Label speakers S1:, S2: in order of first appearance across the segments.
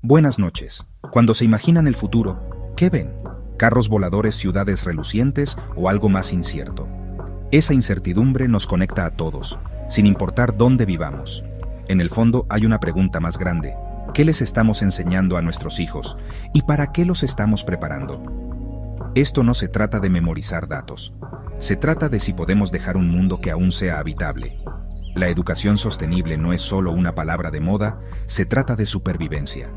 S1: Buenas noches. Cuando se imaginan el futuro, ¿qué ven? ¿Carros voladores, ciudades relucientes o algo más incierto? Esa incertidumbre nos conecta a todos, sin importar dónde vivamos. En el fondo hay una pregunta más grande. ¿Qué les estamos enseñando a nuestros hijos? ¿Y para qué los estamos preparando? Esto no se trata de memorizar datos. Se trata de si podemos dejar un mundo que aún sea habitable. La educación sostenible no es solo una palabra de moda, se trata de supervivencia.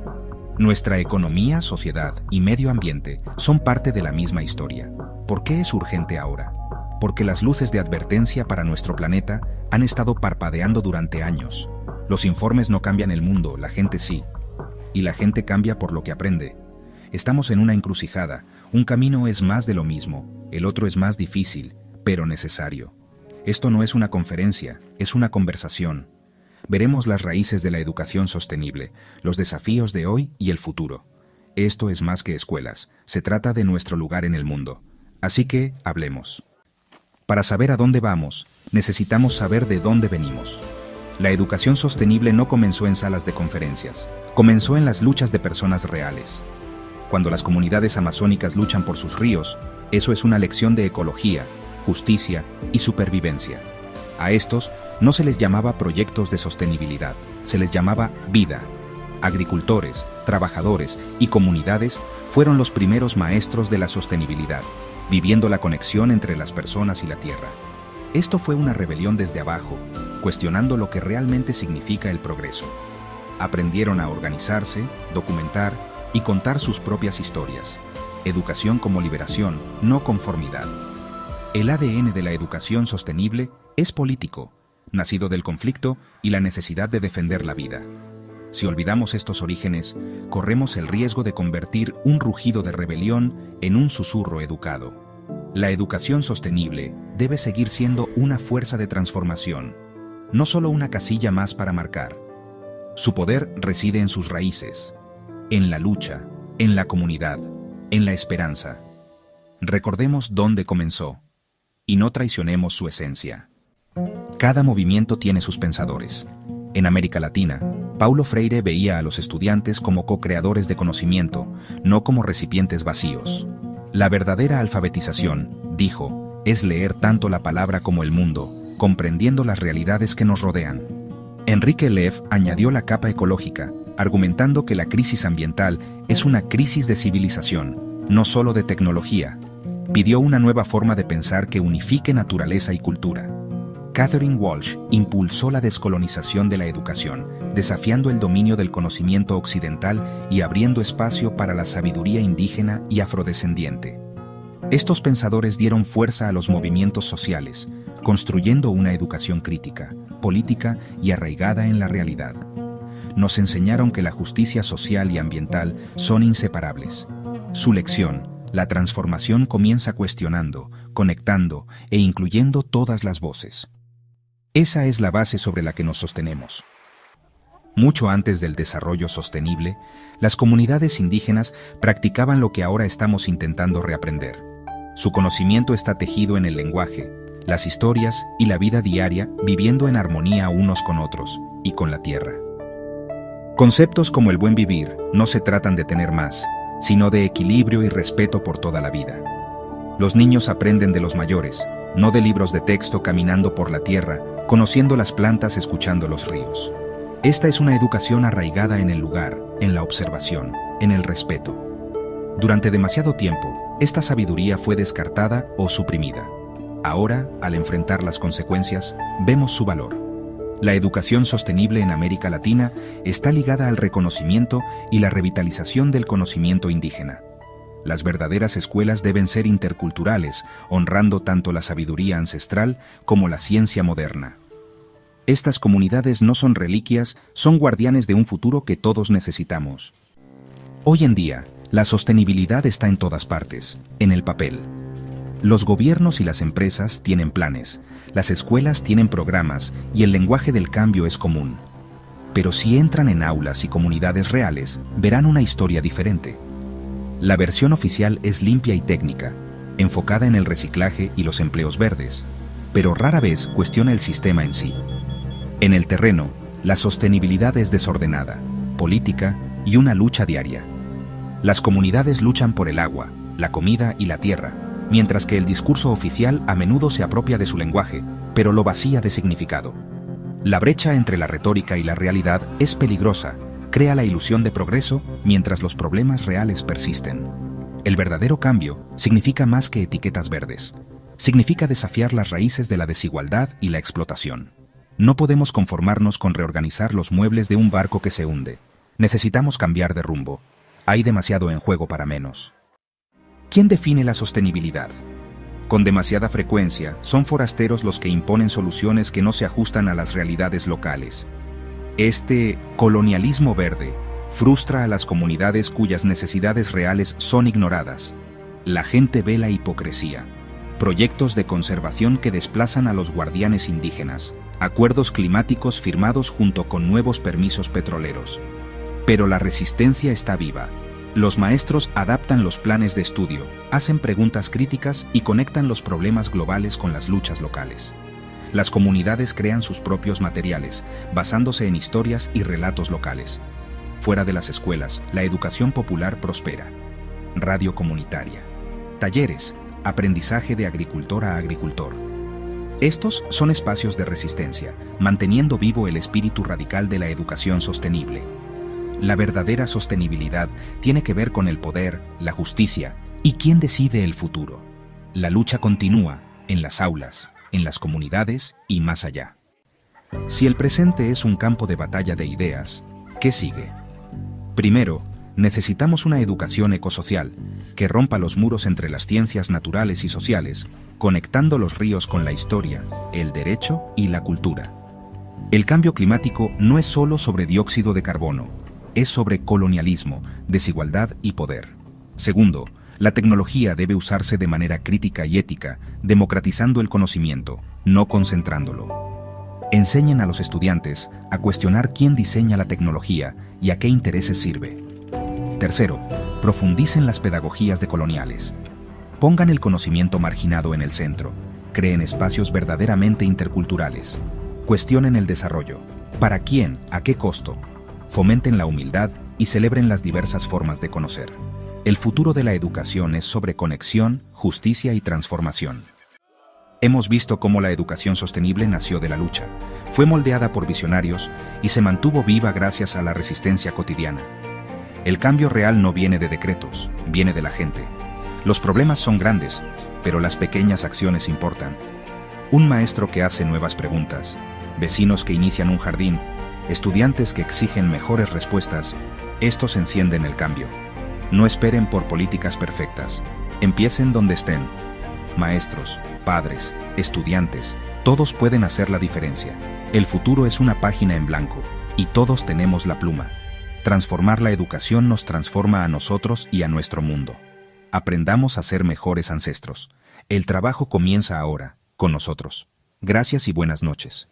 S1: Nuestra economía, sociedad y medio ambiente son parte de la misma historia. ¿Por qué es urgente ahora? Porque las luces de advertencia para nuestro planeta han estado parpadeando durante años. Los informes no cambian el mundo, la gente sí. Y la gente cambia por lo que aprende. Estamos en una encrucijada. Un camino es más de lo mismo, el otro es más difícil, pero necesario. Esto no es una conferencia, es una conversación. Veremos las raíces de la educación sostenible, los desafíos de hoy y el futuro. Esto es más que escuelas, se trata de nuestro lugar en el mundo. Así que, hablemos. Para saber a dónde vamos, necesitamos saber de dónde venimos. La educación sostenible no comenzó en salas de conferencias, comenzó en las luchas de personas reales. Cuando las comunidades amazónicas luchan por sus ríos, eso es una lección de ecología, justicia y supervivencia. A estos no se les llamaba proyectos de sostenibilidad, se les llamaba vida. Agricultores, trabajadores y comunidades fueron los primeros maestros de la sostenibilidad, viviendo la conexión entre las personas y la tierra. Esto fue una rebelión desde abajo, cuestionando lo que realmente significa el progreso. Aprendieron a organizarse, documentar y contar sus propias historias. Educación como liberación, no conformidad. El ADN de la educación sostenible es político, nacido del conflicto y la necesidad de defender la vida. Si olvidamos estos orígenes, corremos el riesgo de convertir un rugido de rebelión en un susurro educado. La educación sostenible debe seguir siendo una fuerza de transformación, no solo una casilla más para marcar. Su poder reside en sus raíces, en la lucha, en la comunidad, en la esperanza. Recordemos dónde comenzó y no traicionemos su esencia. Cada movimiento tiene sus pensadores. En América Latina, Paulo Freire veía a los estudiantes como co-creadores de conocimiento, no como recipientes vacíos. La verdadera alfabetización, dijo, es leer tanto la palabra como el mundo, comprendiendo las realidades que nos rodean. Enrique Leff añadió la capa ecológica, argumentando que la crisis ambiental es una crisis de civilización, no solo de tecnología. Pidió una nueva forma de pensar que unifique naturaleza y cultura. Catherine Walsh impulsó la descolonización de la educación, desafiando el dominio del conocimiento occidental y abriendo espacio para la sabiduría indígena y afrodescendiente. Estos pensadores dieron fuerza a los movimientos sociales, construyendo una educación crítica, política y arraigada en la realidad. Nos enseñaron que la justicia social y ambiental son inseparables. Su lección, la transformación, comienza cuestionando, conectando e incluyendo todas las voces. Esa es la base sobre la que nos sostenemos. Mucho antes del desarrollo sostenible, las comunidades indígenas practicaban lo que ahora estamos intentando reaprender. Su conocimiento está tejido en el lenguaje, las historias y la vida diaria, viviendo en armonía unos con otros y con la tierra. Conceptos como el buen vivir no se tratan de tener más, sino de equilibrio y respeto por toda la vida. Los niños aprenden de los mayores, no de libros de texto caminando por la tierra, conociendo las plantas, escuchando los ríos. Esta es una educación arraigada en el lugar, en la observación, en el respeto. Durante demasiado tiempo, esta sabiduría fue descartada o suprimida. Ahora, al enfrentar las consecuencias, vemos su valor. La educación sostenible en América Latina está ligada al reconocimiento y la revitalización del conocimiento indígena. Las verdaderas escuelas deben ser interculturales, honrando tanto la sabiduría ancestral como la ciencia moderna. Estas comunidades no son reliquias, son guardianes de un futuro que todos necesitamos. Hoy en día, la sostenibilidad está en todas partes, en el papel. Los gobiernos y las empresas tienen planes, las escuelas tienen programas y el lenguaje del cambio es común. Pero si entran en aulas y comunidades reales, verán una historia diferente. La versión oficial es limpia y técnica, enfocada en el reciclaje y los empleos verdes, pero rara vez cuestiona el sistema en sí. En el terreno, la sostenibilidad es desordenada, política y una lucha diaria. Las comunidades luchan por el agua, la comida y la tierra, mientras que el discurso oficial a menudo se apropia de su lenguaje, pero lo vacía de significado. La brecha entre la retórica y la realidad es peligrosa, crea la ilusión de progreso mientras los problemas reales persisten. El verdadero cambio significa más que etiquetas verdes. Significa desafiar las raíces de la desigualdad y la explotación. No podemos conformarnos con reorganizar los muebles de un barco que se hunde. Necesitamos cambiar de rumbo. Hay demasiado en juego para menos. ¿Quién define la sostenibilidad? Con demasiada frecuencia, son forasteros los que imponen soluciones que no se ajustan a las realidades locales. Este colonialismo verde frustra a las comunidades cuyas necesidades reales son ignoradas. La gente ve la hipocresía. Proyectos de conservación que desplazan a los guardianes indígenas. Acuerdos climáticos firmados junto con nuevos permisos petroleros. Pero la resistencia está viva. Los maestros adaptan los planes de estudio, hacen preguntas críticas y conectan los problemas globales con las luchas locales. Las comunidades crean sus propios materiales, basándose en historias y relatos locales. Fuera de las escuelas, la educación popular prospera. Radio comunitaria. Talleres, aprendizaje de agricultor a agricultor. Estos son espacios de resistencia, manteniendo vivo el espíritu radical de la educación sostenible. La verdadera sostenibilidad tiene que ver con el poder, la justicia y quién decide el futuro. La lucha continúa en las aulas, en las comunidades y más allá. Si el presente es un campo de batalla de ideas, ¿qué sigue? Primero, necesitamos una educación ecosocial que rompa los muros entre las ciencias naturales y sociales, conectando los ríos con la historia, el derecho y la cultura. El cambio climático no es solo sobre dióxido de carbono, es sobre colonialismo, desigualdad y poder. Segundo, la tecnología debe usarse de manera crítica y ética, democratizando el conocimiento, no concentrándolo. Enseñen a los estudiantes a cuestionar quién diseña la tecnología y a qué intereses sirve. Tercero, profundicen las pedagogías decoloniales. Pongan el conocimiento marginado en el centro, creen espacios verdaderamente interculturales. Cuestionen el desarrollo. ¿Para quién? ¿A qué costo? Fomenten la humildad y celebren las diversas formas de conocer. El futuro de la educación es sobre conexión, justicia y transformación. Hemos visto cómo la educación sostenible nació de la lucha, fue moldeada por visionarios y se mantuvo viva gracias a la resistencia cotidiana. El cambio real no viene de decretos, viene de la gente. Los problemas son grandes, pero las pequeñas acciones importan. Un maestro que hace nuevas preguntas, vecinos que inician un jardín, estudiantes que exigen mejores respuestas, estos encienden el cambio. No esperen por políticas perfectas. Empiecen donde estén. Maestros, padres, estudiantes, todos pueden hacer la diferencia. El futuro es una página en blanco, y todos tenemos la pluma. Transformar la educación nos transforma a nosotros y a nuestro mundo. Aprendamos a ser mejores ancestros. El trabajo comienza ahora, con nosotros. Gracias y buenas noches.